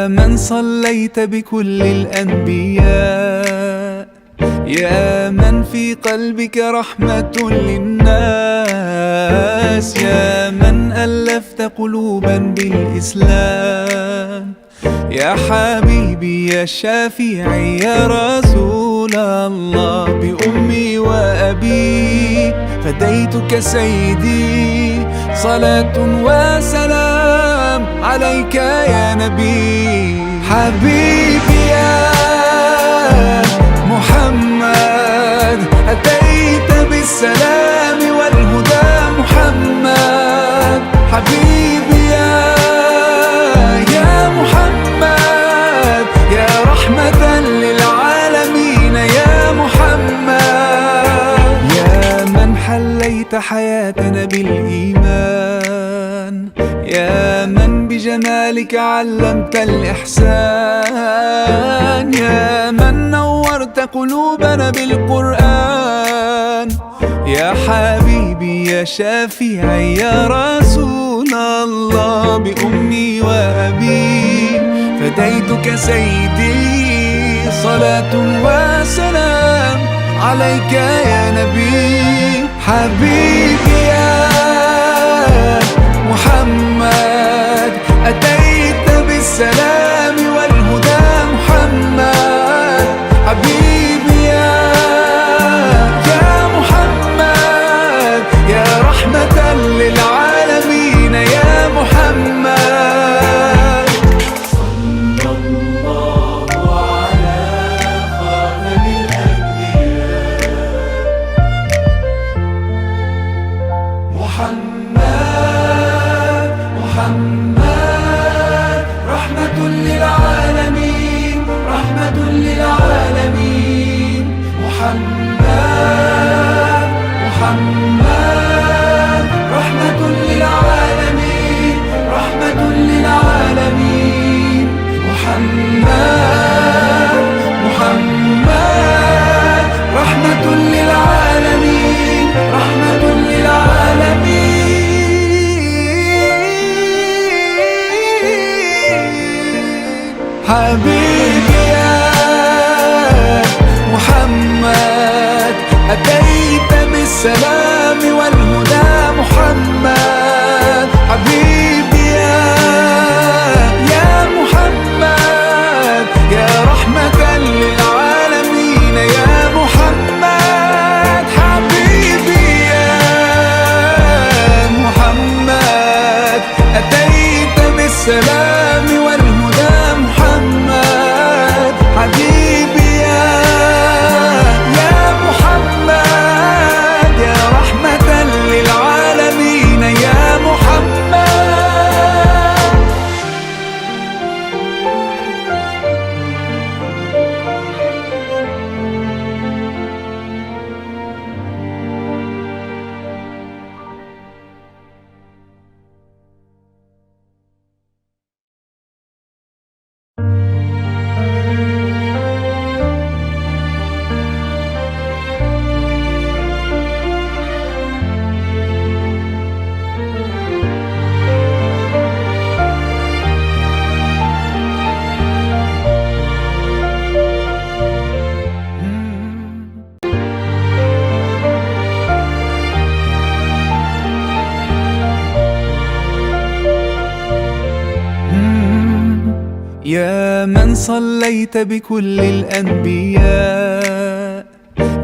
يا من صليت بكل الأنبياء، يا من في قلبك رحمة للناس، يا من ألفت قلوبا بالإسلام، يا حبيبي يا شافعي يا رسول الله، بأمي وأبي فديتك سيدي، صلاة وسلام عليك يا نبي. حبيبي يا محمد أتيت بالسلام والهدى محمد، حبيبي يا محمد يا رحمة للعالمين يا محمد، يا من حليت حياتنا بالإيمان، يا من بجمالك علمت الإحسان، يا من نورت قلوبنا بالقرآن، يا حبيبي يا شافعي يا رسول الله، بأمي وأبي فديتك سيدي، صلاة وسلام عليك يا نبي. حبيبي يا محمد أتيت بالسلام والهدى محمد، حبيبي يا محمد يا رحمة للعالمين يا محمد. صلى الله على خاتم الأنبياء محمد، محمد رحمة للعالمين، رحمة للعالمين محمد، محمد رحمة للعالمين، رحمة للعالمين محمد، محمد رحمة للعالمين، رحمة للعالمين. حبيبي يا محمد أتيت بالسلام والهدى محمد، حبيبي يا محمد يا رحمة للعالمين يا محمد، حبيبي يا محمد أتيت بالسلام والهدى محمد، حبيبي يا محمد يا رحمة للعالمين يا محمد. يا من صليت بكل الأنبياء،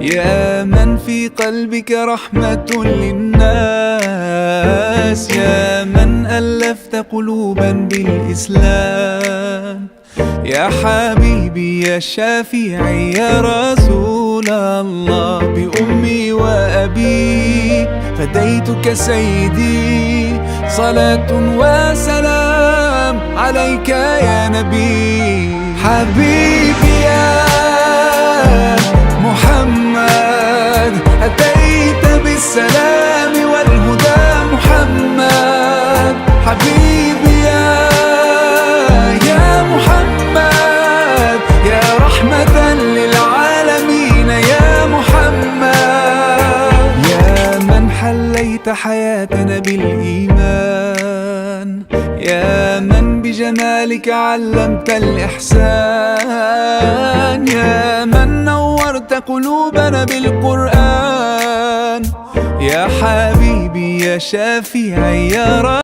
يا من في قلبك رحمة للناس، يا من ألفت قلوبا بالإسلام، يا حبيبي يا شافعي يا رسول الله، بأمي وأبي فديتك سيدي، صلاة وسلام عليك يا نبي. حبيبي يا محمد أتيت بالسلام والهدى محمد، حبيبي يا محمد يا رحمة للعالمين يا محمد، يا من حليت حياتنا بالإيمان، يا من بجمالك علمت الإحسان، يا من نورت قلوبنا بالقرآن، يا حبيبي يا شافعي يا رب.